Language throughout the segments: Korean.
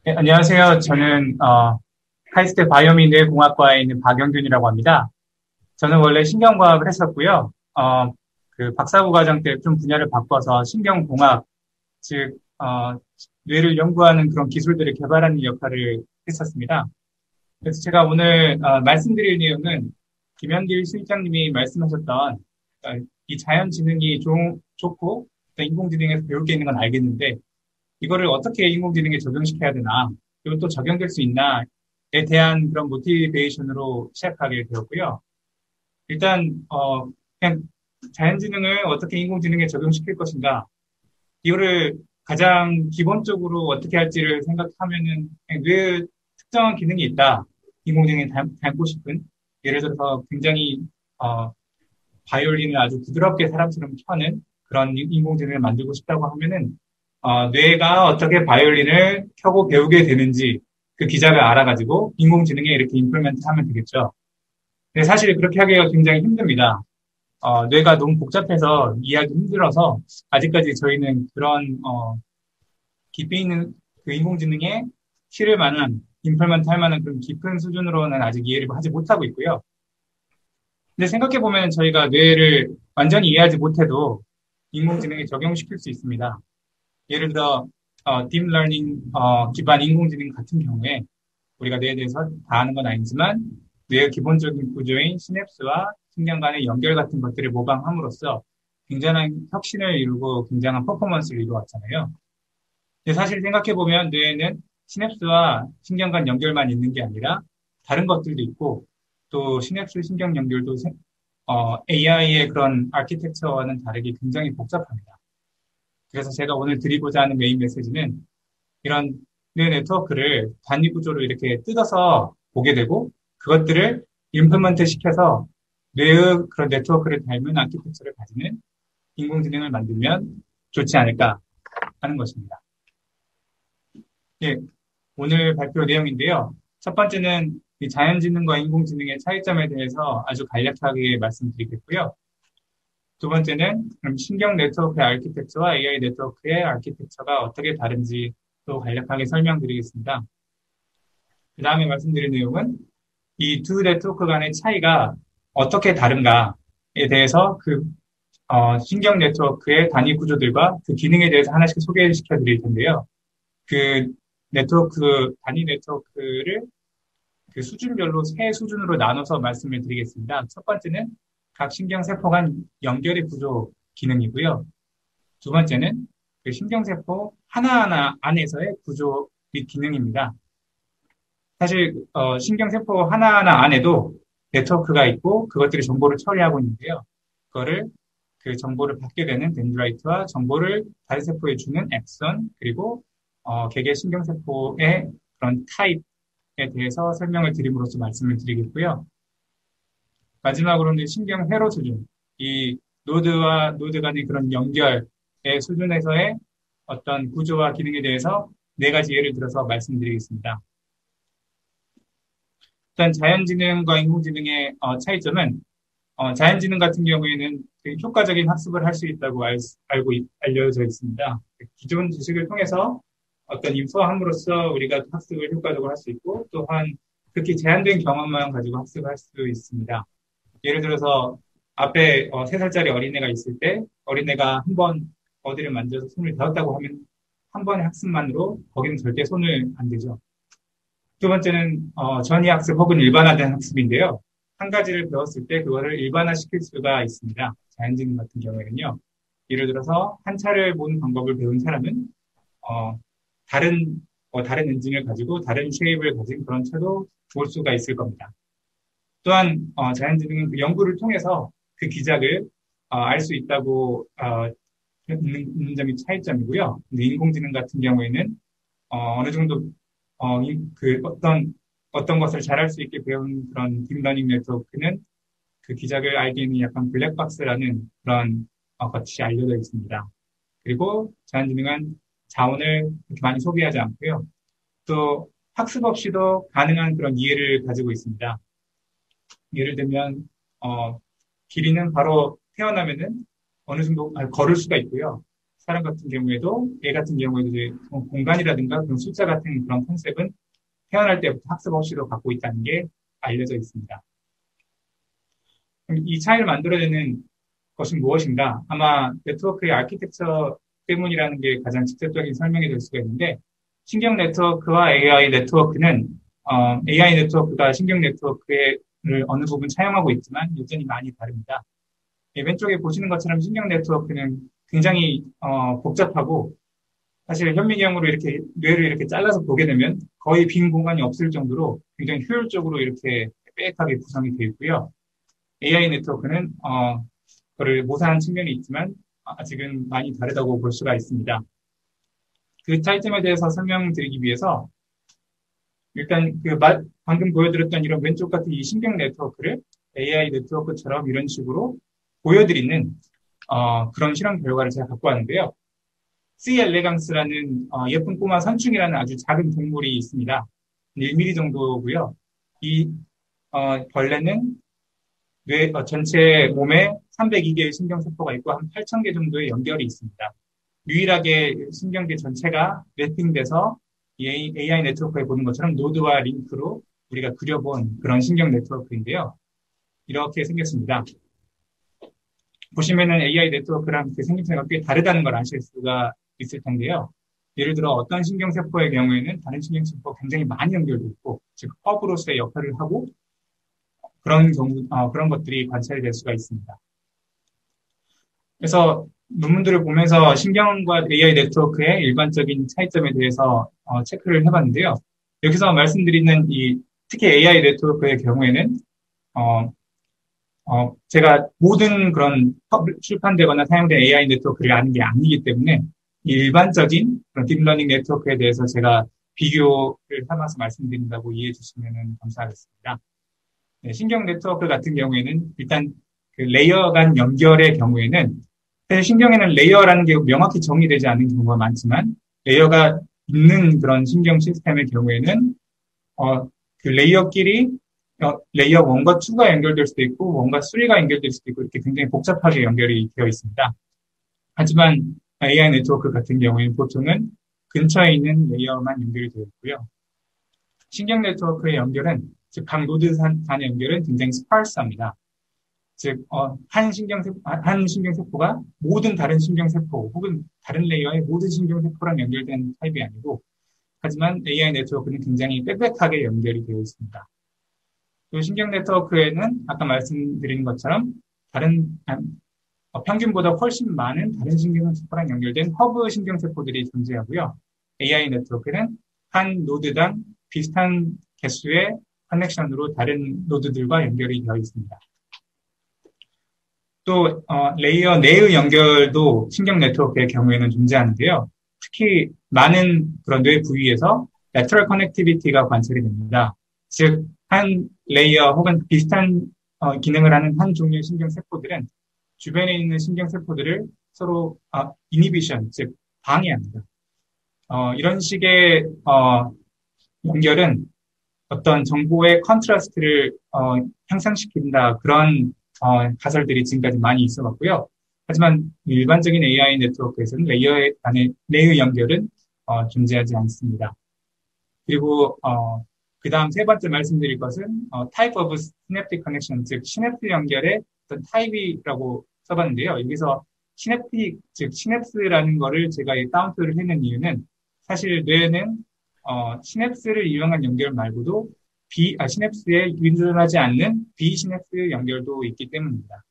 네, 안녕하세요. 저는 카이스트 바이오미 뇌공학과에 있는 박영균이라고 합니다. 저는 원래 신경과학을 했었고요. 그 박사부 과정 때 좀 분야를 바꿔서 신경공학, 즉 뇌를 연구하는 그런 기술들을 개발하는 역할을 했었습니다. 그래서 제가 오늘 말씀드릴 내용은 김현길 실장님이 말씀하셨던 이 자연지능이 좋고 또 인공지능에서 배울 게 있는 건 알겠는데 이거를 어떻게 인공지능에 적용시켜야 되나, 그리고 또 적용될 수 있나에 대한 그런 모티베이션으로 시작하게 되었고요. 일단, 그냥 자연지능을 어떻게 인공지능에 적용시킬 것인가, 이거를 가장 기본적으로 어떻게 할지를 생각하면은, 그냥 뇌에 특정한 기능이 있다. 인공지능에 닮고 싶은. 예를 들어서 굉장히, 바이올린을 아주 부드럽게 사람처럼 켜는 그런 인공지능을 만들고 싶다고 하면은, 뇌가 어떻게 바이올린을 켜고 배우게 되는지 그 기작을 알아가지고 인공지능에 이렇게 임플멘트 하면 되겠죠. 근데 사실 그렇게 하기가 굉장히 힘듭니다. 뇌가 너무 복잡해서 이해하기 힘들어서 아직까지 저희는 그런, 깊이 있는 그 인공지능에 실을 만한, 임플멘트 할 만한 그런 깊은 수준으로는 아직 이해를 하지 못하고 있고요. 근데 생각해보면 저희가 뇌를 완전히 이해하지 못해도 인공지능에 적용시킬 수 있습니다. 예를 들어 딥러닝 기반 인공지능 같은 경우에 우리가 뇌에 대해서 다 아는 건 아니지만 뇌의 기본적인 구조인 시냅스와 신경 간의 연결 같은 것들을 모방함으로써 굉장한 혁신을 이루고 굉장한 퍼포먼스를 이루었잖아요. 근데 사실 생각해보면 뇌에는 시냅스와 신경 간 연결만 있는 게 아니라 다른 것들도 있고 또 시냅스 신경 연결도 AI의 그런 아키텍처와는 다르게 굉장히 복잡합니다. 그래서 제가 오늘 드리고자 하는 메인 메시지는 이런 뇌 네트워크를 단위 구조로 이렇게 뜯어서 보게 되고 그것들을 임플먼트 시켜서 뇌의 그런 네트워크를 닮은 아키텍처를 가지는 인공지능을 만들면 좋지 않을까 하는 것입니다. 예, 오늘 발표 내용인데요. 첫 번째는 이 자연지능과 인공지능의 차이점에 대해서 아주 간략하게 말씀드리겠고요. 두 번째는 그럼 신경 네트워크의 아키텍처와 AI 네트워크의 아키텍처가 어떻게 다른지 또 간략하게 설명드리겠습니다. 그 다음에 말씀드릴 내용은 이 두 네트워크 간의 차이가 어떻게 다른가에 대해서 신경 네트워크의 단위 구조들과 그 기능에 대해서 하나씩 소개시켜 드릴 텐데요. 그 단위 네트워크를 그 수준별로 세 수준으로 나눠서 말씀을 드리겠습니다. 첫 번째는 각 신경세포 간 연결의 구조 기능이고요. 두 번째는 그 신경세포 하나하나 안에서의 구조 및 기능입니다. 사실 신경세포 하나하나 안에도 네트워크가 있고 그것들이 정보를 처리하고 있는데요. 그거를 그 정보를 받게 되는 덴드라이트와 정보를 다른 세포에 주는 엑선 그리고 개개 신경세포의 그런 타입에 대해서 설명을 드림으로써 말씀을 드리겠고요. 마지막으로는 신경 회로 수준, 이 노드와 노드 간의 그런 연결의 수준에서의 어떤 구조와 기능에 대해서 네 가지 예를 들어서 말씀드리겠습니다. 일단 자연지능과 인공지능의 차이점은 자연지능 같은 경우에는 효과적인 학습을 할 수 있다고 알려져 있습니다. 기존 지식을 통해서 어떤 인포함으로써 우리가 학습을 효과적으로 할 수 있고 또한 그렇게 제한된 경험만 가지고 학습을 할 수 있습니다. 예를 들어서 앞에 3살짜리 어린애가 있을 때 어린애가 한 번 어디를 만져서 손을 대었다고 하면 한 번의 학습만으로 거기는 절대 손을 안 대죠. 두 번째는 전이학습 혹은 일반화된 학습인데요. 한 가지를 배웠을 때 그거를 일반화시킬 수가 있습니다. 자연지능 같은 경우에는요. 예를 들어서 한 차를 보는 방법을 배운 사람은 다른 엔진을 가지고 다른 쉐입을 가진 그런 차도 볼 수가 있을 겁니다. 또한 자연지능은 그 연구를 통해서 그 기작을 알 수 있다고 있는 점이 차이점이고요. 근데 인공지능 같은 경우에는 어느 정도 어떤 것을 잘할 수 있게 배운 그런 딥러닝 네트워크는 그 기작을 알기에는 약간 블랙박스라는 그런 것이 알려져 있습니다. 그리고 자연지능은 자원을 그렇게 많이 소비하지 않고요. 또 학습 없이도 가능한 그런 이해를 가지고 있습니다. 예를 들면 기린은 바로 태어나면은 어느 정도 걸을 수가 있고요. 사람 같은 경우에도, 애 같은 경우에도 이제 공간이라든가 그런 숫자 같은 그런 컨셉은 태어날 때부터 학습 없이도 갖고 있다는 게 알려져 있습니다. 이 차이를 만들어내는 것은 무엇인가? 아마 네트워크의 아키텍처 때문이라는 게 가장 직접적인 설명이 될 수가 있는데, 신경 네트워크와 AI 네트워크는, AI 네트워크가 신경 네트워크를 어느 부분 차용하고 있지만 여전히 많이 다릅니다. 왼쪽에 보시는 것처럼 신경 네트워크는 굉장히 복잡하고, 사실 현미경으로 이렇게 뇌를 이렇게 잘라서 보게 되면 거의 빈 공간이 없을 정도로 굉장히 효율적으로 이렇게 빽빽하게 구성이 되어 있고요. AI 네트워크는 그를 모사한 측면이 있지만 아직은 많이 다르다고 볼 수가 있습니다. 그 차이점에 대해서 설명드리기 위해서 일단 방금 보여드렸던 이런 왼쪽 같은 이 신경 네트워크를 AI 네트워크처럼 이런 식으로 보여드리는 그런 실험 결과를 제가 갖고 왔는데요. C. 엘레강스라는 예쁜 꼬마 선충이라는 아주 작은 동물이 있습니다. 1mm 정도고요. 이 벌레는 전체 몸에 302개의 신경세포가 있고 한 8,000개 정도의 연결이 있습니다. 유일하게 신경계 전체가 랩핑돼서 AI 네트워크에 보는 것처럼 노드와 링크로 우리가 그려본 그런 신경 네트워크인데요. 이렇게 생겼습니다. 보시면은 AI 네트워크랑 그 생김새가 꽤 다르다는 걸 아실 수가 있을 텐데요. 예를 들어 어떤 신경세포의 경우에는 다른 신경세포가 굉장히 많이 연결돼 있고, 즉 허브로서의 역할을 하고 그런 것들이 관찰이 될 수가 있습니다. 그래서 논문들을 보면서 신경과 AI 네트워크의 일반적인 차이점에 대해서 체크를 해봤는데요. 여기서 말씀드리는 특히 AI 네트워크의 경우에는 제가 모든 그런 출판되거나 사용된 AI 네트워크를 아는 게 아니기 때문에 일반적인 그런 딥러닝 네트워크에 대해서 제가 비교를 삼아서 말씀드린다고 이해해 주시면 감사하겠습니다. 네, 신경 네트워크 같은 경우에는 일단 그 레이어 간 연결의 경우에는 사실 신경에는 레이어라는 게 명확히 정의되지 않는 경우가 많지만 레이어가 있는 그런 신경 시스템의 경우에는 그 레이어끼리 레이어 1과 2가 연결될 수도 있고 1과 3가 연결될 수도 있고 이렇게 굉장히 복잡하게 연결이 되어 있습니다. 하지만 AI 네트워크 같은 경우에는 보통은 근처에 있는 레이어만 연결이 되어 있고요. 신경 네트워크의 연결은 즉 각 노드 간의 연결은 굉장히 스파르스합니다. 즉 한 신경세포가 모든 다른 신경세포 혹은 다른 레이어의 모든 신경세포랑 연결된 타입이 아니고 하지만 AI 네트워크는 굉장히 빽빽하게 연결이 되어 있습니다. 또 신경 네트워크에는 아까 말씀드린 것처럼 평균보다 훨씬 많은 다른 신경세포랑 연결된 허브 신경세포들이 존재하고요. AI 네트워크는 한 노드당 비슷한 개수의 커넥션으로 다른 노드들과 연결이 되어 있습니다. 또 레이어 내의 연결도 신경 네트워크의 경우에는 존재하는데요. 특히 많은 그런 뇌 부위에서 lateral connectivity가 관찰이 됩니다. 즉, 한 레이어 혹은 비슷한 기능을 하는 한 종류의 신경세포들은 주변에 있는 신경세포들을 서로 inhibition, 즉 방해합니다. 이런 식의 연결은 어떤 정보의 컨트라스트를 향상시킨다 그런 가설들이 지금까지 많이 있어왔고요. 하지만 일반적인 AI 네트워크에서는 레이어 간의 내의 연결은 존재하지 않습니다. 그리고 그 다음 세 번째 말씀드릴 것은 type of synaptic connection, 즉 시냅스 연결의 어떤 타입이라고 써봤는데요. 여기서 시냅틱, 즉 시냅스라는 거를 제가 카운트를 해낸 이유는 사실 뇌는 시냅스를 이용한 연결 말고도 시냅스에 윈존하지 않는 비시냅스 연결도 있기 때문입니다.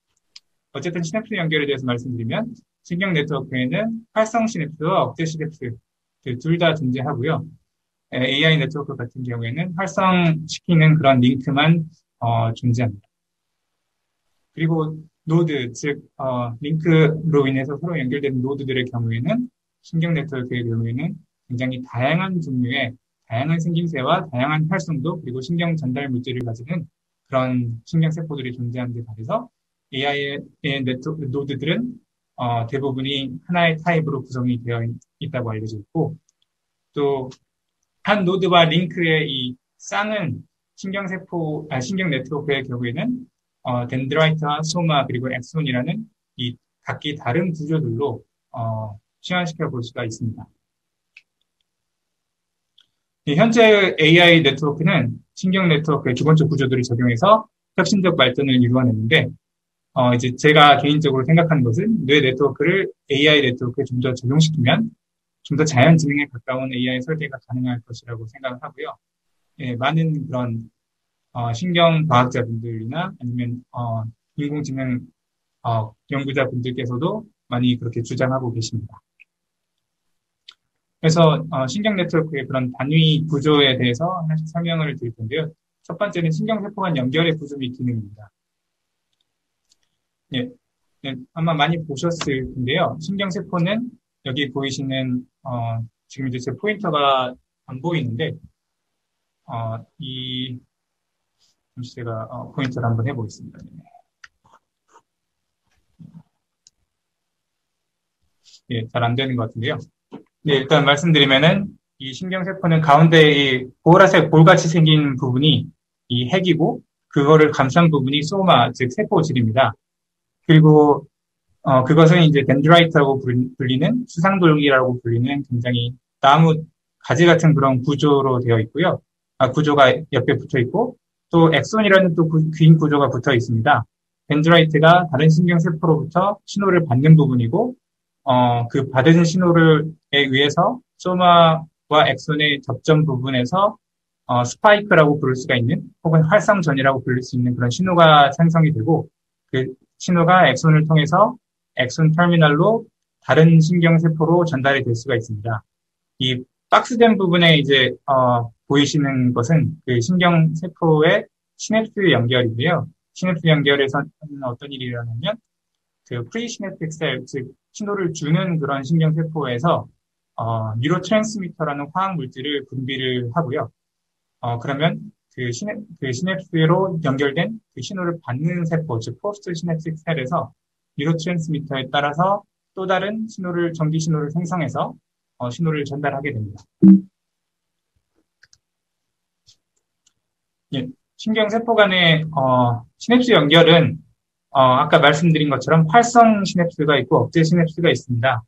어쨌든 시냅스 연결에 대해서 말씀드리면 신경 네트워크에는 활성 시냅스와 억제 시냅스 둘 다 존재하고요. AI 네트워크 같은 경우에는 활성시키는 그런 링크만 존재합니다. 그리고 노드, 즉 링크로 인해서 서로 연결되는 노드들의 경우에는 신경 네트워크의 경우에는 굉장히 다양한 종류의 다양한 생김새와 다양한 활성도 그리고 신경 전달 물질을 가지는 그런 신경세포들이 존재하는 데 반해서 AI의 노드들은 대부분이 하나의 타입으로 구성이 되어 있다고 알려져 있고 또 한 노드와 링크의 이 쌍은 신경 네트워크의 경우에는 덴드라이트와 소마 그리고 엑손이라는 이 각기 다른 구조들로 시환시켜 볼 수가 있습니다. 현재 AI 네트워크는 신경 네트워크의 기본적 구조들을 적용해서 혁신적 발전을 이루어냈는데, 이제 제가 개인적으로 생각하는 것은 뇌 네트워크를 AI 네트워크에 좀 더 적용시키면 좀 더 자연지능에 가까운 AI 설계가 가능할 것이라고 생각을 하고요. 예, 많은 그런 신경과학자분들이나 아니면 인공지능 연구자분들께서도 많이 그렇게 주장하고 계십니다. 그래서 신경 네트워크의 그런 단위 구조에 대해서 하나씩 설명을 드릴 텐데요. 첫 번째는 신경세포 간 연결의 구조 및 기능입니다. 예, 네, 아마 많이 보셨을 텐데요. 신경세포는 여기 보이시는 지금 이제 제 포인터가 안 보이는데 잠시 제가 포인터를 한번 해보겠습니다. 예, 잘 안 되는 것 같은데요. 네, 일단 말씀드리면은 이 신경세포는 가운데 이 보라색 볼같이 생긴 부분이 이 핵이고 그거를 감싼 부분이 소마, 즉 세포질입니다. 그리고 그것은 이제 덴드라이트라고 불리는 수상돌기라고 불리는 굉장히 나무 가지 같은 그런 구조로 되어 있고요. 구조가 옆에 붙어 있고 또 엑손이라는 또 긴 구조가 붙어 있습니다. 덴드라이트가 다른 신경세포로부터 신호를 받는 부분이고 그 받은 신호에 의해서 소마와 엑손의 접점 부분에서 스파이크라고 부를 수가 있는 혹은 활성전이라고 부를 수 있는 그런 신호가 생성이 되고 그 신호가 엑손을 통해서 엑손 터미널로 다른 신경세포로 전달이 될 수가 있습니다. 이 박스된 부분에 이제 보이시는 것은 그 신경세포의 시냅스 연결인데요. 시냅스 연결에서는 어떤 일이 일어나면 그 프리시냅틱 셀, 즉 신호를 주는 그런 신경세포에서 뉴로트랜스미터라는 화학 물질을 분비를 하고요. 그러면 그 시냅스로 연결된 그 신호를 받는 세포, 즉 포스트 시냅틱 셀에서 뉴로트랜스미터에 따라서 또 다른 전기 신호를 생성해서 신호를 전달하게 됩니다. 예, 신경세포 간의 시냅스 연결은 아까 말씀드린 것처럼 활성 시냅스가 있고 억제 시냅스가 있습니다.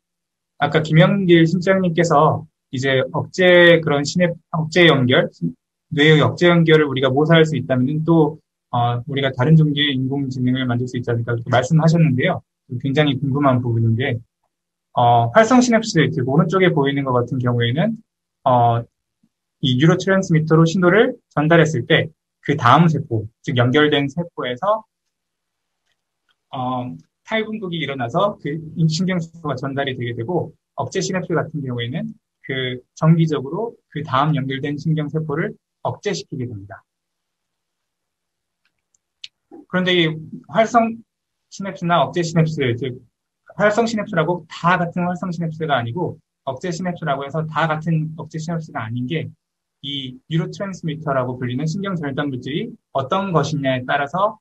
아까 김영길 실장님께서 이제 억제 연결, 뇌의 억제 연결을 우리가 모사할 수 있다면 또 우리가 다른 종류의 인공지능을 만들 수 있지 않을까 그렇게 말씀하셨는데요. 굉장히 궁금한 부분인데 활성 시냅스, 즉 오른쪽에 보이는 것 같은 경우에는 이 뉴로트랜스미터로 신호를 전달했을 때 그 다음 세포, 즉 연결된 세포에서 탈분극이 일어나서 그 신경세포가 전달이 되게 되고 억제 시냅스 같은 경우에는 그 정기적으로 그 다음 연결된 신경세포를 억제시키게 됩니다. 그런데 이 활성 시냅스나 억제 시냅스, 즉 활성 시냅스라고 다 같은 활성 시냅스가 아니고 억제 시냅스라고 해서 다 같은 억제 시냅스가 아닌 게 이 뉴로트랜스미터라고 불리는 신경절단 물질이 어떤 것이냐에 따라서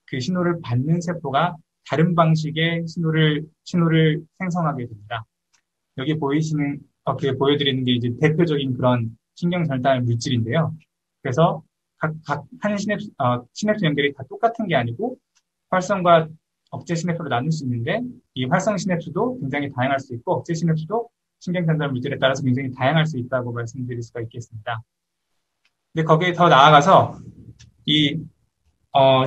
그 신호를 받는 세포가 다른 방식의 신호를 생성하게 됩니다. 여기 보여드리는 게 이제 대표적인 그런 신경절단 물질인데요. 그래서 한 시냅스 연결이 다 똑같은 게 아니고 활성과 억제 시냅스로 나눌 수 있는데 이 활성 시냅스도 굉장히 다양할 수 있고 억제 시냅스도 신경전달 물질에 따라서 굉장히 다양할 수 있다고 말씀드릴 수가 있겠습니다. 근데 거기에 더 나아가서 이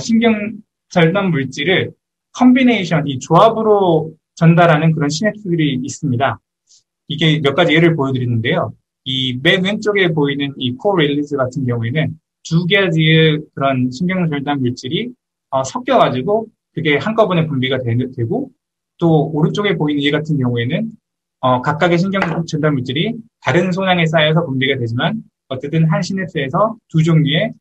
신경절단 물질을 컨비네이션, 이 조합으로 전달하는 그런 시냅스들이 있습니다. 이게 몇 가지 예를 보여드리는데요. 이 맨 왼쪽에 보이는 이 코릴리즈 같은 경우에는 두 가지의 그런 신경절단 물질이 섞여가지고 그게 한꺼번에 분비가 되고 또 오른쪽에 보이는 이 같은 경우에는 각각의 신경전달 물질이 다른 소량에 쌓여서 분비가 되지만 어쨌든 한 시냅스에서 두 종류의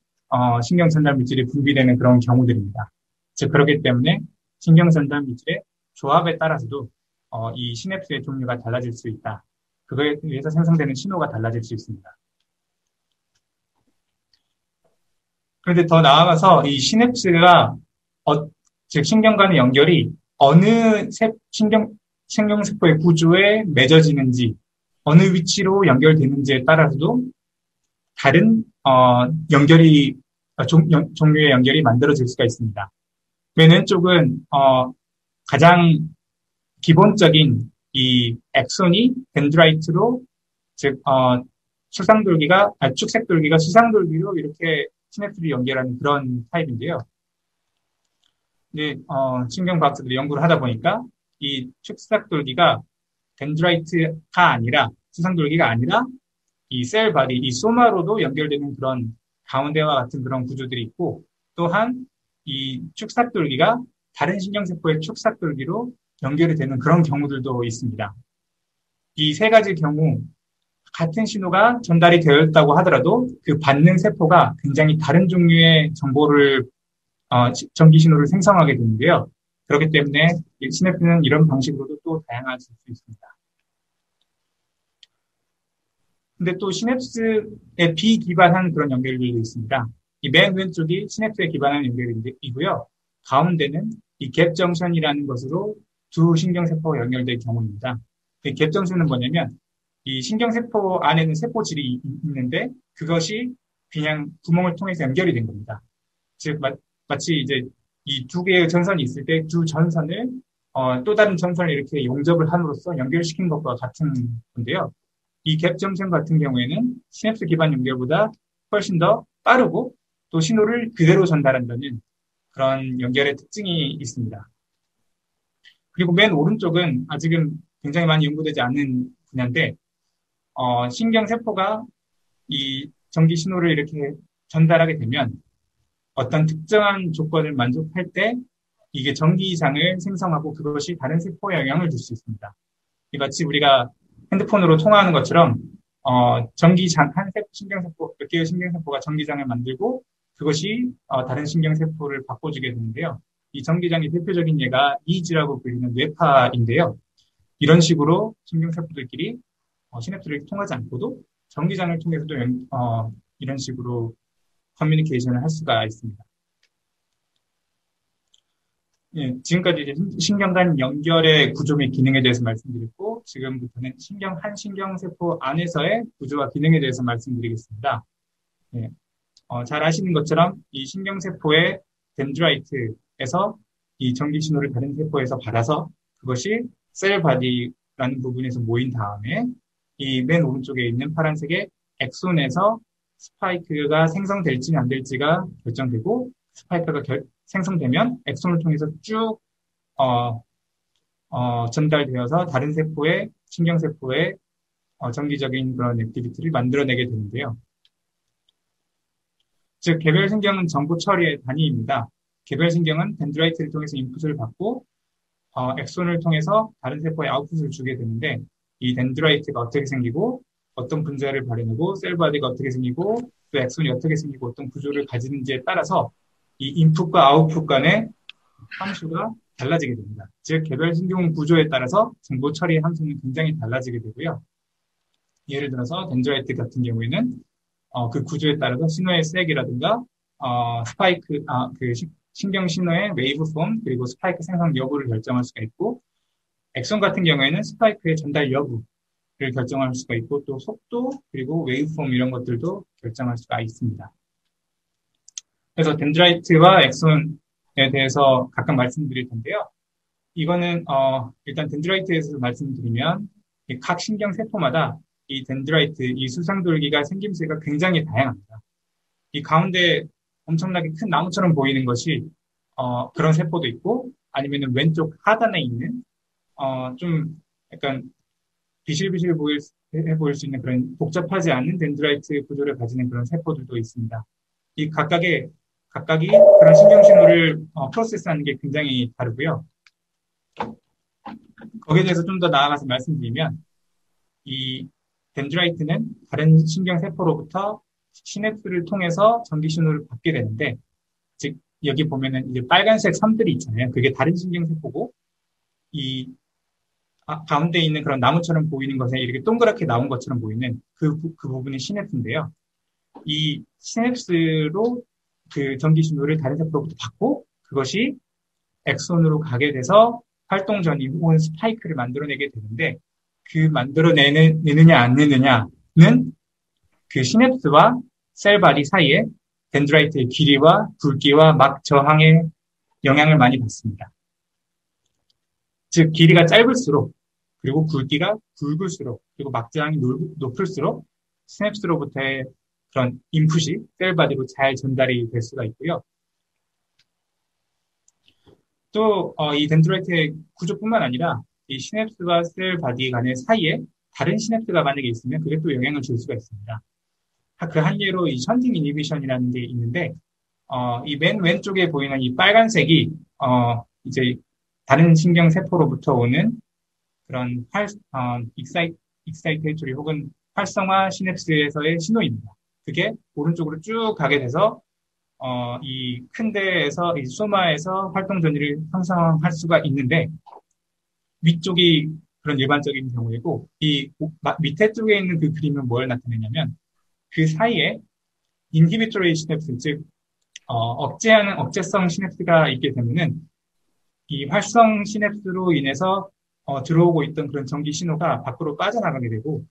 신경전달 물질이 분비되는 그런 경우들입니다. 즉 그렇기 때문에 신경전달 물질의 조합에 따라서도 이 시냅스의 종류가 달라질 수 있다. 그거에 의해서 생성되는 신호가 달라질 수 있습니다. 그런데 더 나아가서 이 시냅스가 즉 신경 간의 연결이 어느 신경세포의 구조에 맺어지는지 어느 위치로 연결되는지에 따라서도 다른 종류의 연결이 만들어질 수가 있습니다. 맨 왼쪽은 가장 기본적인 이 엑손이 덴드라이트로, 즉, 축색돌기가 수상돌기로 이렇게 시냅스를 연결하는 그런 타입인데요. 근데, 신경과학자들이 연구를 하다 보니까 이 축색돌기가 덴드라이트가 아니라, 수상돌기가 아니라 이 셀바디, 이 소마로도 연결되는 그런 가운데와 같은 그런 구조들이 있고, 또한 이 축삭돌기가 다른 신경세포의 축삭돌기로 연결이 되는 그런 경우들도 있습니다. 이 세 가지 경우 같은 신호가 전달이 되었다고 하더라도 그 받는 세포가 굉장히 다른 종류의 정보를 전기 신호를 생성하게 되는데요. 그렇기 때문에 시냅스는 이런 방식으로도 또 다양해질 수 있습니다. 근데 또 시냅스에 비기반한 그런 연결들도 있습니다. 이 맨 왼쪽이 시냅스에 기반한 연결이고요. 가운데는 이 갭 정션이라는 것으로 두 신경세포가 연결될 경우입니다. 이 갭 정션은 뭐냐면 이 신경세포 안에는 세포질이 있는데 그것이 그냥 구멍을 통해서 연결이 된 겁니다. 즉 마치 이제 이 두 개의 전선이 있을 때 두 전선을 또 다른 전선을 이렇게 용접을 함으로써 연결시킨 것과 같은 건데요. 이 갭 정션 같은 경우에는 시냅스 기반 연결보다 훨씬 더 빠르고 또 신호를 그대로 전달한다는 그런 연결의 특징이 있습니다. 그리고 맨 오른쪽은 아직은 굉장히 많이 연구되지 않은 분야인데 신경세포가 이 전기 신호를 이렇게 전달하게 되면 어떤 특정한 조건을 만족할 때 이게 전기장을 생성하고 그것이 다른 세포에 영향을 줄 수 있습니다. 마치 우리가 핸드폰으로 통화하는 것처럼 전기장 한 신경세포 몇 개의 신경세포가 전기장을 만들고 그것이 다른 신경세포를 바꿔주게 되는데요. 이 전기장의 대표적인 예가 EEG라고 불리는 뇌파인데요. 이런 식으로 신경세포들끼리 시냅스를 통하지 않고도 전기장을 통해서도 이런 식으로 커뮤니케이션을 할 수가 있습니다. 예, 지금까지 이제 신경 간 연결의 구조 및 기능에 대해서 말씀드렸고, 지금부터는 한 신경세포 안에서의 구조와 기능에 대해서 말씀드리겠습니다. 예, 잘 아시는 것처럼 이 신경세포의 덴드라이트에서 이 전기 신호를 다른 세포에서 받아서 그것이 셀바디라는 부분에서 모인 다음에 이 맨 오른쪽에 있는 파란색의 엑손에서 스파이크가 생성될지 안 될지가 결정되고 스파이크가 생성되면 엑손을 통해서 쭉 전달되어서 다른 세포의 신경세포의 정기적인 그런 액티비티를 만들어내게 되는데요. 즉 개별신경은 정보 처리의 단위입니다. 개별신경은 덴드라이트를 통해서 인풋을 받고 엑손을 통해서 다른 세포에 아웃풋을 주게 되는데 이 덴드라이트가 어떻게 생기고 어떤 분자를 발현하고 셀바디가 어떻게 생기고 또 엑손이 어떻게 생기고 어떤 구조를 가지는지에 따라서 이 인풋과 아웃풋 간의 함수가 달라지게 됩니다. 즉 개별신경 구조에 따라서 정보 처리 함수는 굉장히 달라지게 되고요. 예를 들어서 덴드라이트 같은 경우에는 그 구조에 따라서 신호의 색이라든가 스파이크 그 신경 신호의 웨이브폼 그리고 스파이크 생성 여부를 결정할 수가 있고 엑손 같은 경우에는 스파이크의 전달 여부를 결정할 수가 있고 또 속도 그리고 웨이브폼 이런 것들도 결정할 수가 있습니다. 그래서 덴드라이트와 엑손에 대해서 각각 말씀드릴 텐데요. 이거는 일단 덴드라이트에서 말씀드리면 각 신경 세포마다 이 덴드라이트, 이 수상돌기가 생김새가 굉장히 다양합니다. 이 가운데 엄청나게 큰 나무처럼 보이는 것이 그런 세포도 있고 아니면은 왼쪽 하단에 있는 좀 약간 비실비실 보일 수 있는 그런 복잡하지 않은 덴드라이트 구조를 가지는 그런 세포들도 있습니다. 이 각각이 그런 신경 신호를 프로세스하는 게 굉장히 다르고요. 거기에 대해서 좀 더 나아가서 말씀드리면 이 덴드라이트는 다른 신경 세포로부터 시냅스를 통해서 전기 신호를 받게 되는데, 즉 여기 보면은 이제 빨간색 선들이 있잖아요. 그게 다른 신경 세포고 이 가운데 있는 그런 나무처럼 보이는 것에 이렇게 동그랗게 나온 것처럼 보이는 그 부분이 시냅스인데요. 이 시냅스로 그 전기 신호를 다른 세포로부터 받고 그것이 엑손으로 가게 돼서 활동 전이 혹은 스파이크를 만들어내게 되는데 그 만들어내느냐 안 내느냐는 그 시냅스와 셀바디 사이에 덴드라이트의 길이와 굵기와 막 저항에 영향을 많이 받습니다. 즉 길이가 짧을수록 그리고 굵기가 굵을수록, 그리고 막장이 높을수록 시냅스로부터의 그런 인풋이 셀 바디로 잘 전달이 될 수가 있고요. 또, 이 덴드라이트의 구조뿐만 아니라 이 시냅스와 셀 바디 간의 사이에 다른 시냅스가 만약에 있으면 그게 또 영향을 줄 수가 있습니다. 그 한 예로 이 션팅 이니비션이라는 게 있는데, 이 맨 왼쪽에 보이는 이 빨간색이, 이제 다른 신경 세포로부터 오는 그런 익사이테이토리 혹은 활성화 시냅스에서의 신호입니다. 그게 오른쪽으로 쭉 가게 돼서, 이 큰 데에서, 이 소마에서 활동 전이를 형성할 수가 있는데, 위쪽이 그런 일반적인 경우이고, 이 밑에 쪽에 있는 그 그림은 뭘 나타내냐면, 그 사이에 인히비토리 시냅스, 즉, 억제하는 억제성 시냅스가 있게 되면은, 이 활성 시냅스로 인해서 들어오고 있던 그런 전기 신호가 밖으로 빠져나가게 되고,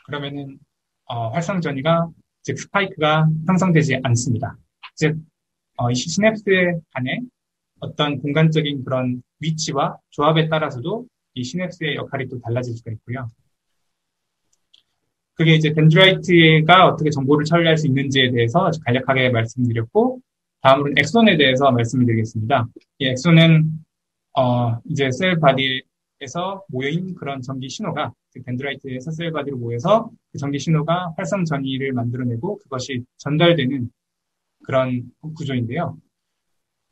그러면은, 활성 전이가, 즉, 스파이크가 형성되지 않습니다. 즉, 이 시냅스 안에 어떤 공간적인 그런 위치와 조합에 따라서도 이 시냅스의 역할이 또 달라질 수가 있고요. 그게 이제 덴드라이트가 어떻게 정보를 처리할 수 있는지에 대해서 간략하게 말씀드렸고, 다음으로는 엑손에 대해서 말씀을 드리겠습니다. 이 엑손은, 이제 셀 바디에서 모여있는 그런 전기 신호가, 덴드라이트에서 셀 바디로 모여서 그 전기 신호가 활성 전이를 만들어내고 그것이 전달되는 그런 구조인데요.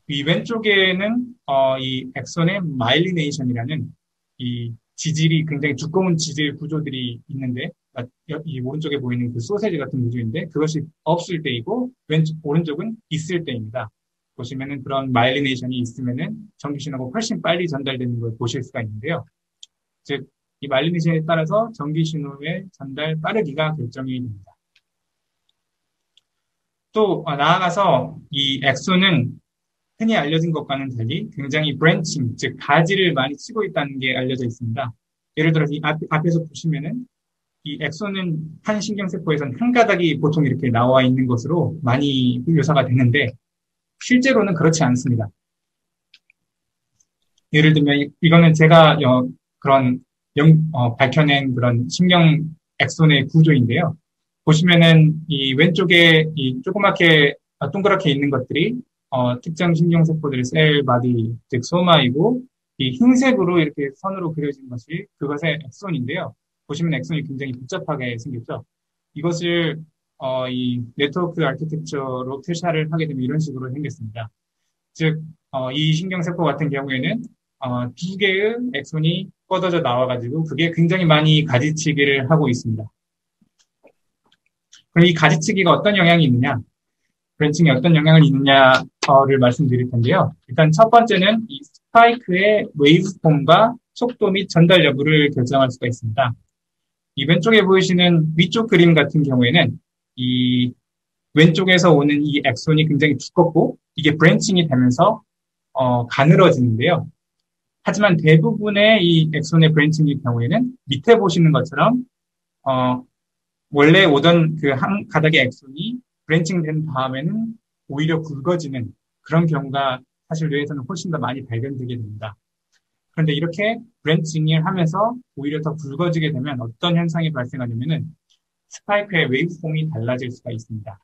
이 왼쪽에는 이 엑손의 마일리네이션이라는 이 지질이 굉장히 두꺼운 지질 구조들이 있는데 이 오른쪽에 보이는 그 소세지 같은 구조인데 그것이 없을 때이고 오른쪽은 있을 때입니다. 보시면은 그런 마일리네이션이 있으면은 전기 신호가 훨씬 빨리 전달되는 걸 보실 수가 있는데요. 즉, 이 마일리네이션에 따라서 전기 신호의 전달 빠르기가 결정이 됩니다. 또 나아가서 이 엑소는 흔히 알려진 것과는 달리 굉장히 브랜칭, 즉 가지를 많이 치고 있다는 게 알려져 있습니다. 예를 들어서 이 앞에서 보시면은 이 엑소는 한 신경세포에서는 한 가닥이 보통 이렇게 나와 있는 것으로 많이 묘사가 되는데 실제로는 그렇지 않습니다. 예를 들면 이거는 제가 그런 밝혀낸 그런 신경 엑손의 구조인데요. 보시면은 이 왼쪽에 이 조그맣게 동그랗게 있는 것들이 특정 신경세포들의 셀 바디, 즉 소마이고 이 흰색으로 이렇게 선으로 그려진 것이 그것의 엑손인데요. 보시면 엑손이 굉장히 복잡하게 생겼죠. 이것을 이 네트워크 아키텍처로 표시를 하게 되면 이런 식으로 생겼습니다. 즉, 이 신경세포 같은 경우에는 두 개의 엑손이 뻗어져 나와가지고 그게 굉장히 많이 가지치기를 하고 있습니다. 그럼 이 가지치기가 어떤 영향이 있느냐, 브랜칭에 어떤 영향을 있느냐를 말씀드릴 텐데요. 일단 첫 번째는 이 스파이크의 웨이브폼과 속도 및 전달 여부를 결정할 수가 있습니다. 이 왼쪽에 보이시는 위쪽 그림 같은 경우에는 이 왼쪽에서 오는 이 엑손이 굉장히 두껍고 이게 브랜칭이 되면서 가늘어지는데요. 하지만 대부분의 이 엑손의 브랜칭의 경우에는 밑에 보시는 것처럼 원래 오던 그 한 가닥의 엑손이 브랜칭된 다음에는 오히려 굵어지는 그런 경우가 사실 뇌에서는 훨씬 더 많이 발견되게 됩니다. 그런데 이렇게 브랜칭을 하면서 오히려 더 굵어지게 되면 어떤 현상이 발생하냐면은 스파이크의 웨이브폼이 달라질 수가 있습니다.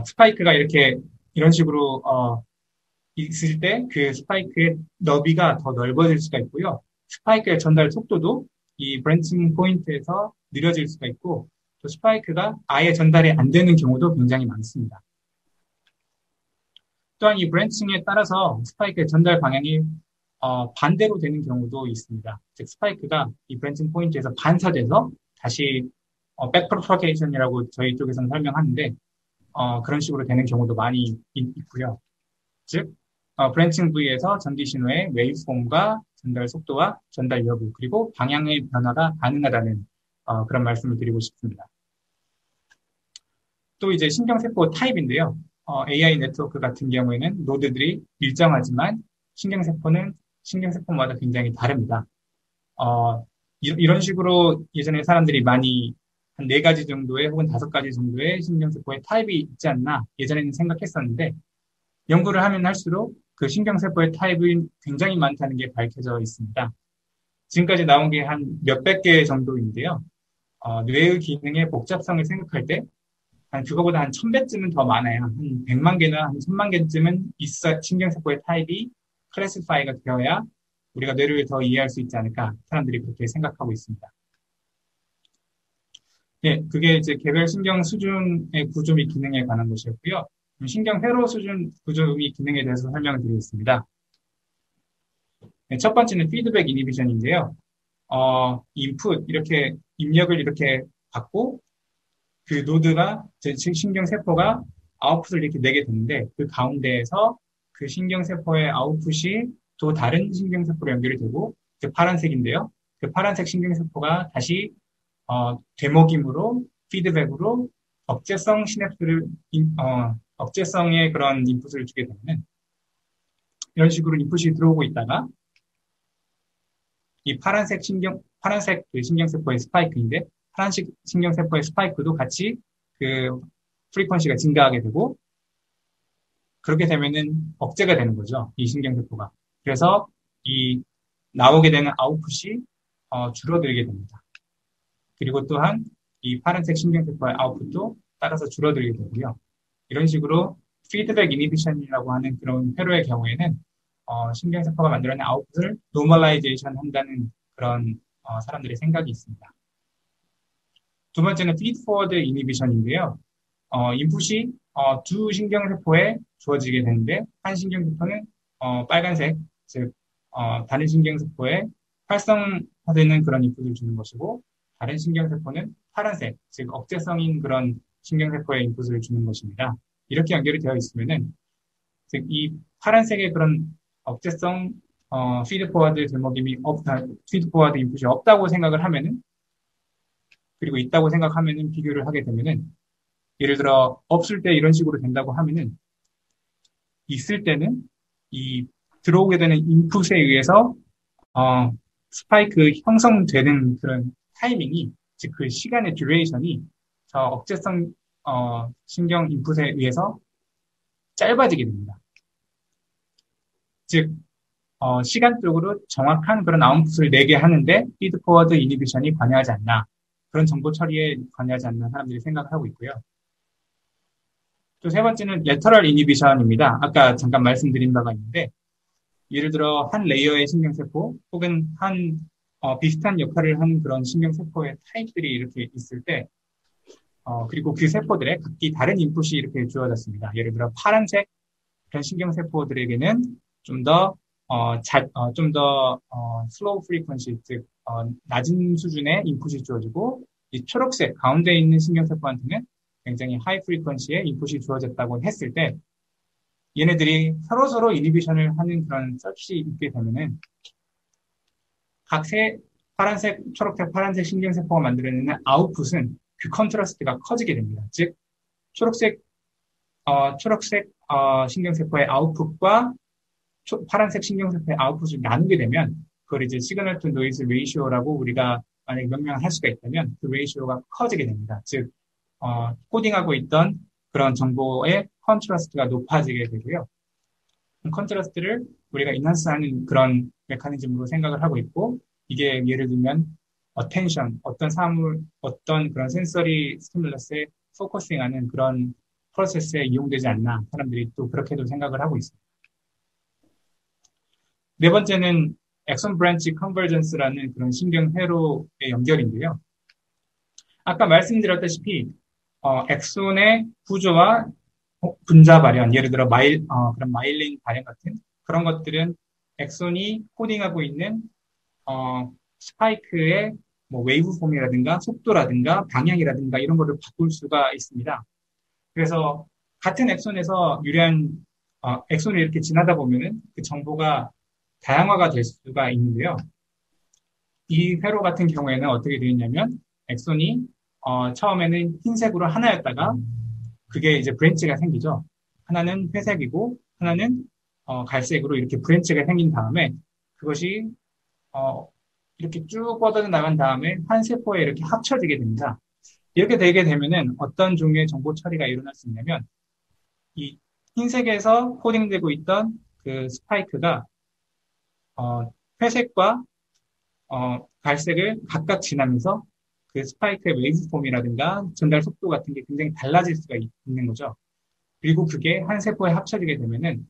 스파이크가 이런 식으로 있을 때 그 스파이크의 너비가 더 넓어질 수가 있고요. 스파이크의 전달 속도도 이 브랜칭 포인트에서 느려질 수가 있고 또 스파이크가 아예 전달이 안 되는 경우도 굉장히 많습니다. 또한 이 브랜칭에 따라서 스파이크의 전달 방향이 반대로 되는 경우도 있습니다. 즉 스파이크가 이 브랜칭 포인트에서 반사돼서 다시 백프로파게이션이라고 저희 쪽에서는 설명하는데 그런 식으로 되는 경우도 많이 있고요. 즉 브랜칭 부위에서 전기 신호의 웨이브폼과 전달 속도와 전달 여부 그리고 방향의 변화가 가능하다는 그런 말씀을 드리고 싶습니다. 또 이제 신경세포 타입인데요. AI 네트워크 같은 경우에는 노드들이 일정하지만 신경세포는 신경세포마다 굉장히 다릅니다. 이런 식으로 예전에 사람들이 많이 한 4가지 정도의 혹은 5가지 정도의 신경세포의 타입이 있지 않나 예전에는 생각했었는데 연구를 하면 할수록 그 신경세포의 타입이 굉장히 많다는 게 밝혀져 있습니다. 지금까지 나온 게 한 몇백 개 정도인데요. 뇌의 기능의 복잡성을 생각할 때, 그거보다 한 1000배쯤은 더 많아요. 한 100만 개나 한 1000만 개쯤은 신경세포의 타입이 클래시파이가 되어야 우리가 뇌를 더 이해할 수 있지 않을까 사람들이 그렇게 생각하고 있습니다. 예, 그게 이제 개별 신경 수준의 구조 및 기능에 관한 것이었고요. 신경 회로 수준 구조 및 기능에 대해서 설명을 드리겠습니다. 네, 첫 번째는 피드백 이니비션인데요. 인풋 이렇게 입력을 이렇게 받고 그 노드가 신경세포가 아웃풋을 이렇게 내게 되는데 그 가운데에서 그 신경세포의 아웃풋이 또 다른 신경세포로 연결이 되고 그 파란색인데요. 그 파란색 신경세포가 다시 되먹임으로 피드백으로 억제성 시냅스를 억제성의 그런 인풋을 주게 되면 이런 식으로 인풋이 들어오고 있다가 이 파란색 그 신경세포의 스파이크인데 파란색 신경세포의 스파이크도 같이 그 프리퀀시가 증가하게 되고 그렇게 되면은 억제가 되는 거죠. 이 신경세포가. 그래서 이 나오게 되는 아웃풋이 줄어들게 됩니다. 그리고 또한 이 파란색 신경세포의 아웃풋도 따라서 줄어들게 되고요. 이런 식으로 피드백 이니비션이라고 하는 그런 회로의 경우에는 신경세포가 만들어낸 아웃풋을 노멀라이제이션 한다는 그런 사람들의 생각이 있습니다. 두 번째는 피드포워드 이니비션인데요. 인풋이 두 신경세포에 주어지게 되는데 한 신경세포는 빨간색, 즉 다른 신경세포에 활성화되는 그런 인풋을 주는 것이고 다른 신경세포는 파란색, 즉 억제성인 그런 신경세포에 인풋을 주는 것입니다. 이렇게 연결이 되어 있으면은 즉 이 파란색의 그런 억제성 피드포워드 피드포워드 인풋이 없다고 생각을 하면은 그리고 있다고 생각하면은 비교를 하게 되면은 예를 들어 없을 때 이런 식으로 된다고 하면은 있을 때는 이 들어오게 되는 인풋에 의해서 스파이크 형성되는 그런 타이밍이 즉 그 시간의 듀레이션이 저 억제성 신경 인풋에 의해서 짧아지게 됩니다. 즉 시간적으로 정확한 그런 아웃풋을 내게 하는데 피드포워드 이니비션이 관여하지 않나 그런 정보 처리에 관여하지 않나 사람들이 생각을 하고 있고요. 또 세 번째는 레터럴 이니비션입니다. 아까 잠깐 말씀드린 바가 있는데 예를 들어 한 레이어의 신경세포 혹은 한 비슷한 역할을 하는 그런 신경세포의 타입들이 이렇게 있을 때 그리고 그 세포들의 각기 다른 인풋이 이렇게 주어졌습니다. 예를 들어 파란색 그런 신경세포들에게는 좀 더 슬로우 프리퀀시, 즉, 낮은 수준의 인풋이 주어지고, 이 초록색 가운데 있는 신경세포한테는 굉장히 하이 프리퀀시의 인풋이 주어졌다고 했을 때, 얘네들이 서로서로 이니비션을 하는 그런 서킷이 있게 되면은, 파란색, 초록색, 파란색 신경세포가 만들어내는 아웃풋은 그 컨트라스트가 커지게 됩니다. 즉, 초록색 신경세포의 아웃풋과 파란색 신경세포의 아웃풋을 나누게 되면 그걸 이제 시그널 투 노이즈 레이시오라고 우리가 만약에 명명을 할 수가 있다면 그 레이시오가 커지게 됩니다. 즉 코딩하고 있던 그런 정보의 컨트라스트가 높아지게 되고요. 컨트라스트를 우리가 인한스하는 그런 메커니즘으로 생각을 하고 있고 이게 예를 들면 어텐션, 어떤 그런 센서리 스티뮬러스에 포커싱하는 그런 프로세스에 이용되지 않나 사람들이 또 그렇게도 생각을 하고 있습니다. 네 번째는 엑손 브랜치 컨버전스라는 그런 신경 회로의 연결인데요. 아까 말씀드렸다시피 엑손의 구조와 분자 발현, 예를 들어 그런 마일린 발현 같은 그런 것들은 엑손이 코딩하고 있는 스파이크의 뭐 웨이브폼이라든가 속도라든가 방향이라든가 이런 거를 바꿀 수가 있습니다. 그래서 같은 엑손에서 유래한 엑손을 이렇게 지나다 보면은 그 정보가 다양화가 될 수가 있는데요. 이 회로 같은 경우에는 어떻게 되어 있냐면 엑손이 처음에는 흰색으로 하나였다가 그게 이제 브랜치가 생기죠. 하나는 회색이고 하나는 갈색으로 이렇게 브랜치가 생긴 다음에 그것이 이렇게 쭉 뻗어나간 다음에 한 세포에 이렇게 합쳐지게 됩니다. 이렇게 되게 되면은 어떤 종류의 정보 처리가 일어날 수 있냐면 이 흰색에서 코딩되고 있던 그 스파이크가 회색과 갈색을 각각 지나면서 그 스파이크의 웨이브폼이라든가 전달 속도 같은 게 굉장히 달라질 수가 있는 거죠. 그리고 그게 한 세포에 합쳐지게 되면은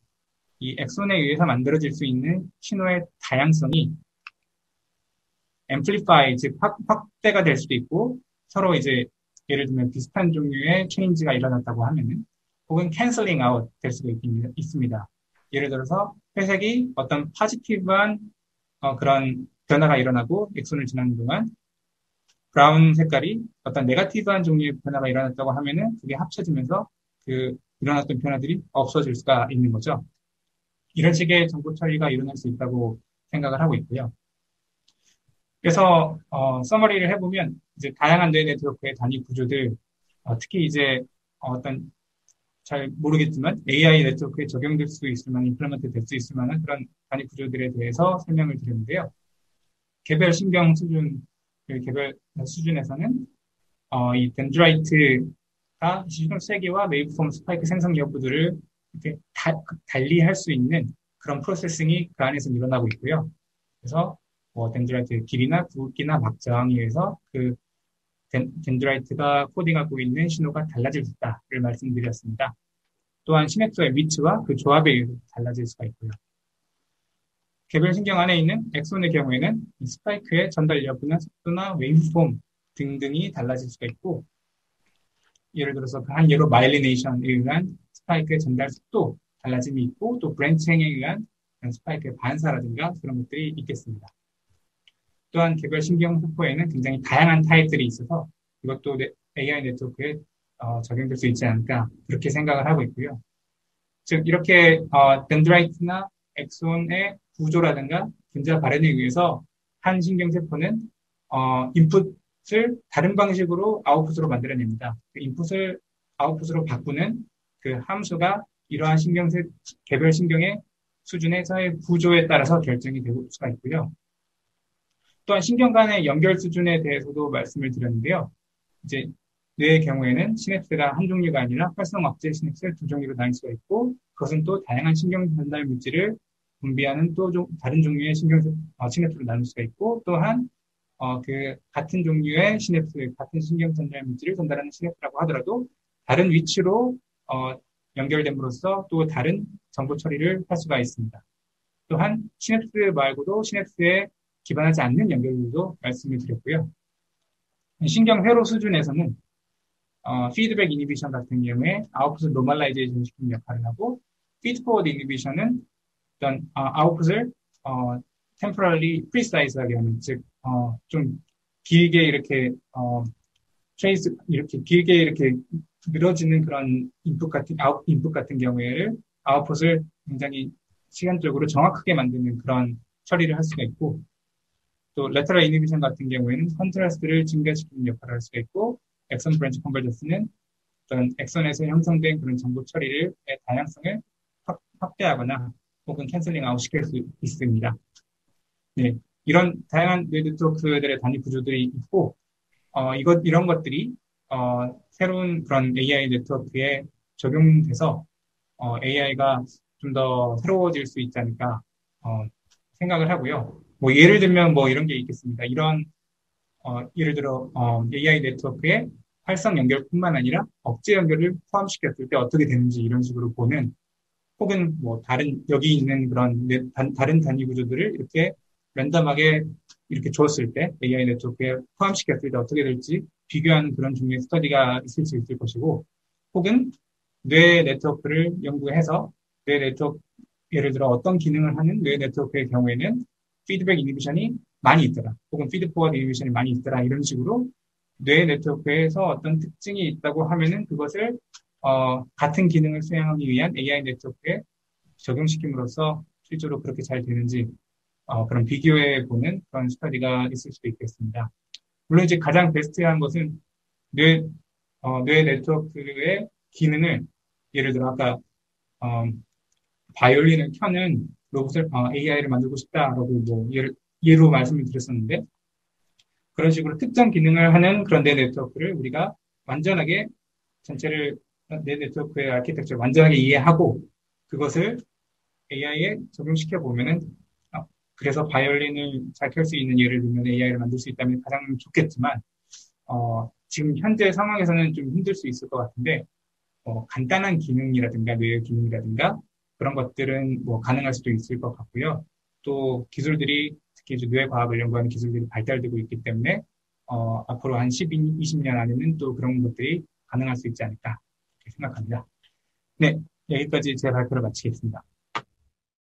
이 엑손에 의해서 만들어질 수 있는 신호의 다양성이 앰플리파이, 즉 확대가 될 수도 있고 서로 이제 예를 들면 비슷한 종류의 체인지가 일어났다고 하면은 혹은 캔슬링 아웃 될 수도 있습니다. 예를 들어서 회색이 어떤 파지티브한 그런 변화가 일어나고 엑손을 지나는 동안 브라운 색깔이 어떤 네거티브한 종류의 변화가 일어났다고 하면은 그게 합쳐지면서 그 일어났던 변화들이 없어질 수가 있는 거죠. 이런 식의 정보 처리가 일어날 수 있다고 생각을 하고 있고요. 그래서 서머리를 해보면 이제 다양한 뇌 네트워크의 단위 구조들, 특히 이제 어떤 잘 모르겠지만 AI 네트워크에 적용될 수 있을 만한, 임플리먼트 될 수 있을 만한 그런 단위 구조들에 대해서 설명을 드렸는데요. 개별 신경 수준, 그 개별 수준에서는 이 덴드라이트가 신경 세기와 웨이브폼 스파이크 생성 여부들을 이렇게 달리 할 수 있는 그런 프로세싱이 그 안에서 일어나고 있고요. 그래서 뭐 덴드라이트의 길이나 굵기나 막 저항에 의해서 그 덴드라이트가 코딩하고 있는 신호가 달라질 수 있다를 말씀드렸습니다. 또한 시냅스의 위치와 그 조합에 의해서 달라질 수가 있고요. 개별 신경 안에 있는 엑손의 경우에는 스파이크의 전달 여부나 속도나 웨이브폼 등등이 달라질 수가 있고, 예를 들어서 한 예로 마일리네이션에 의한 스파이크의 전달 속도 달라짐이 있고, 또 브랜칭에 의한 스파이크의 반사라든가 그런 것들이 있겠습니다. 또한 개별 신경 세포에는 굉장히 다양한 타입들이 있어서 이것도 AI 네트워크에 적용될 수 있지 않을까 그렇게 생각을 하고 있고요. 즉 이렇게 덴드라이트나 엑손의 구조라든가 분자 발현에 의해서 한 신경세포는 인풋을 다른 방식으로 아웃풋으로 만들어냅니다. 그 인풋을 아웃풋으로 바꾸는 그 함수가 이러한 개별 신경의 수준에서의 구조에 따라서 결정이 될 수가 있고요. 또한 신경 간의 연결 수준에 대해서도 말씀을 드렸는데요. 이제 뇌의 경우에는 시냅스가 한 종류가 아니라 활성 억제 시냅스 두 종류로 나눌 수가 있고, 그것은 또 다양한 신경 전달 물질을 분비하는 또 다른 종류의 시냅스로 나눌 수가 있고, 또한 그 같은 종류의 시냅스, 같은 신경 전달 물질을 전달하는 시냅스라고 하더라도 다른 위치로 연결됨으로써 또 다른 정보 처리를 할 수가 있습니다. 또한 시냅스 말고도 시냅스에 기반하지 않는 연결들도 말씀을 드렸고요. 신경 회로 수준에서는 피드백 이니비션 같은 경우에 아웃풋을 노멀라이제이션 시키는 역할을 하고, 피드포워드 이니비션은 어떤 아웃풋을 temporarily precise하게 하는, 즉 좀 길게 이렇게 트레이스 이렇게 길게 이렇게 늘어지는 그런 인풋 같은 경우에를 아웃풋을 굉장히 시간적으로 정확하게 만드는 그런 처리를 할 수가 있고, 또 레터럴 이니비션 같은 경우에는 컨트라스트를 증가시키는 역할을 할 수가 있고, 엑선 브랜치 컨버전스는 어떤 엑선에서 형성된 그런 정보 처리의 다양성을 확대하거나 혹은 캔슬링 아웃 시킬 수 있습니다. 네, 이런 다양한 네트워크들의 단위 구조들이 있고, 이런 것들이 새로운 그런 AI 네트워크에 적용돼서 AI가 좀 더 새로워질 수 있지 않을까 생각을 하고요. 뭐 예를 들면 뭐 이런 게 있겠습니다. 이런 예를 들어 AI 네트워크의 활성 연결뿐만 아니라 억제 연결을 포함시켰을 때 어떻게 되는지 이런 식으로 보는, 혹은 뭐 다른 여기 있는 그런 다른 단위 구조들을 이렇게 랜덤하게 이렇게 줬을 때 AI 네트워크에 포함시켰을 때 어떻게 될지 비교하는 그런 종류의 스터디가 있을 수 있을 것이고, 혹은 뇌 네트워크를 연구해서 뇌 네트워크, 예를 들어 어떤 기능을 하는 뇌 네트워크의 경우에는 피드백 이니비션이 많이 있더라, 혹은 피드포워드 이니비션이 많이 있더라, 이런 식으로 뇌 네트워크에서 어떤 특징이 있다고 하면은 그것을 같은 기능을 수행하기 위한 AI 네트워크에 적용시킴으로써 실제로 그렇게 잘 되는지 그런 비교해 보는 그런 스터디가 있을 수도 있겠습니다. 물론 이제 가장 베스트한 것은 뇌 네트워크의 기능을, 예를 들어 아까 바이올린을 켜는 로봇을 AI를 만들고 싶다라고 뭐 예로 말씀을 드렸었는데, 그런 식으로 특정 기능을 하는 그런 뇌 네트워크를 우리가 완전하게 전체를 뇌 네트워크의 아키텍처를 완전하게 이해하고 그것을 AI에 적용시켜 보면은 그래서 바이올린을 잘 켤 수 있는 예를 들면 AI를 만들 수 있다면 가장 좋겠지만, 지금 현재 상황에서는 좀 힘들 수 있을 것 같은데, 간단한 기능이라든가 뇌의 기능이라든가 그런 것들은 뭐 가능할 수도 있을 것 같고요. 또 기술들이 특히 이제 뇌과학을 연구하는 기술들이 발달되고 있기 때문에 앞으로 한 20년 안에는 또 그런 것들이 가능할 수 있지 않을까 이렇게 생각합니다. 네, 여기까지 제 발표를 마치겠습니다.